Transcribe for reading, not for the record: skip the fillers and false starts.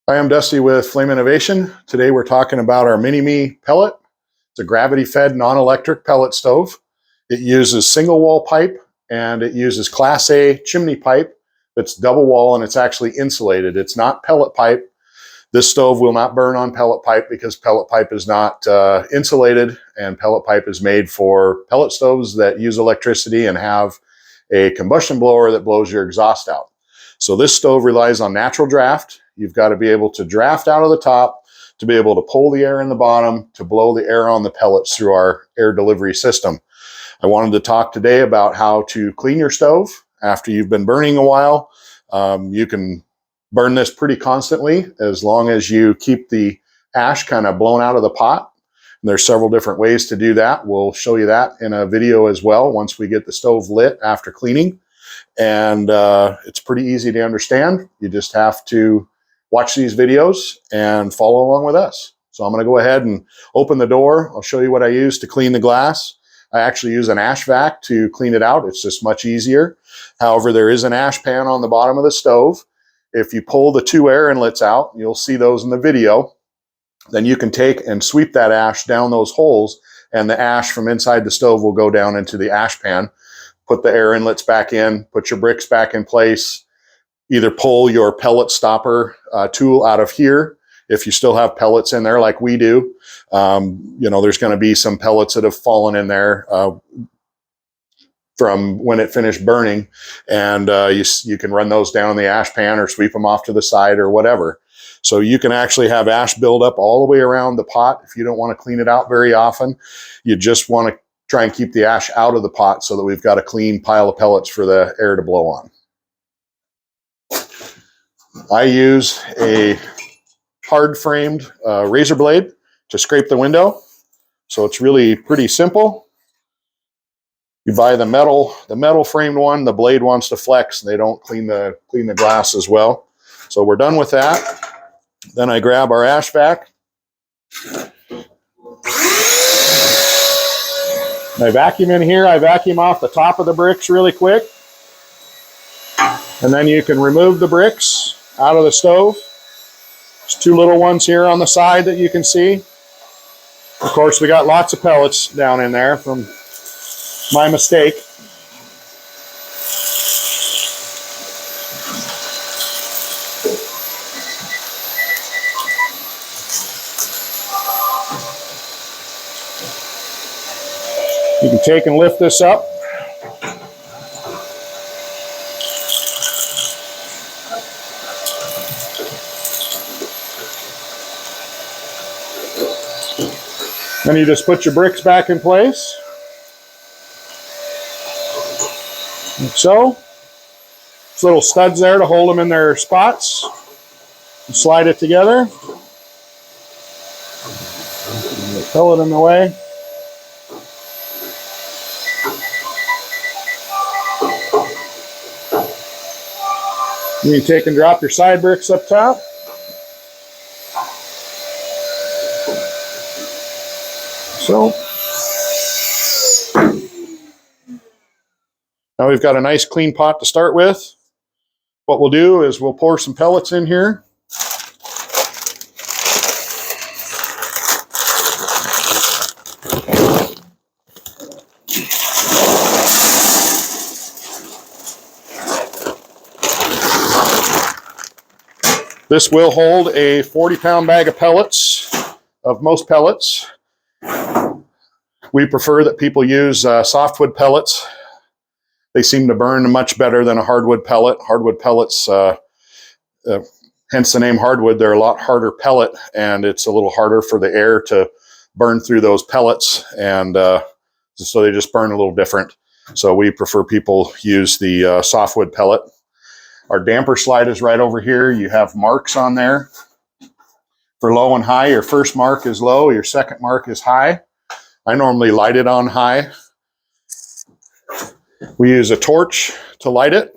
Hi, I'm Dusty with Flame Innovation. Today we're talking about our Mini-Me pellet. It's a gravity-fed non-electric pellet stove. It uses single wall pipe and it uses Class A chimney pipe that's double wall and it's actually insulated. It's not pellet pipe. This stove will not burn on pellet pipe because pellet pipe is not insulated, and pellet pipe is made for pellet stoves that use electricity and have a combustion blower that blows your exhaust out. So this stove relies on natural draft. You've got to be able to draft out of the top to be able to pull the air in the bottom to blow the air on the pellets through our air delivery system. I wanted to talk today about how to clean your stove after you've been burning a while. You can burn this pretty constantly as long as you keep the ash kind of blown out of the pot. And there's several different ways to do that. We'll show you that in a video as well once we get the stove lit after cleaning. And it's pretty easy to understand. You just have to watch these videos and follow along with us. So I'm going to go ahead and open the door. I'll show you what I use to clean the glass. I actually use an ash vac to clean it out. It's just much easier. However, there is an ash pan on the bottom of the stove. If you pull the two air inlets out, you'll see those in the video. Then you can take and sweep that ash down those holes, and the ash from inside the stove will go down into the ash pan. Put the air inlets back in, put your bricks back in place, either pull your pellet stopper tool out of here. If you still have pellets in there like we do, there's going to be some pellets that have fallen in there from when it finished burning, and you can run those down in the ash pan or sweep them off to the side or whatever. So you can actually have ash build up all the way around the pot if you don't want to clean it out very often. You just want to try and keep the ash out of the pot so that we've got a clean pile of pellets for the air to blow on. I use a hard framed razor blade to scrape the window. So it's really pretty simple. You buy the metal framed one. The blade wants to flex and they don't clean the glass as well. So we're done with that. Then I grab our ash vac. I vacuum in here. I vacuum off the top of the bricks really quick. And then you can remove the bricks out of the stove. There's two little ones here on the side that you can see. Of course, we got lots of pellets down in there from my mistake. You can take and lift this up. Then you just put your bricks back in place. Like so. There's little studs there to hold them in their spots. You slide it together. Pellet in the way. You take and drop your side bricks up top. So now we've got a nice clean pot to start with. What we'll do is we'll pour some pellets in here. This will hold a 40-pound bag of pellets, of most pellets. We prefer that people use softwood pellets. They seem to burn much better than a hardwood pellet. Hardwood pellets, hence the name hardwood, they're a lot harder pellet, and it's a little harder for the air to burn through those pellets, and so they just burn a little different. So we prefer people use the softwood pellet. Our damper slide is right over here. You have marks on there for low and high. Your first mark is low, your second mark is high. I normally light it on high. We use a torch to light it.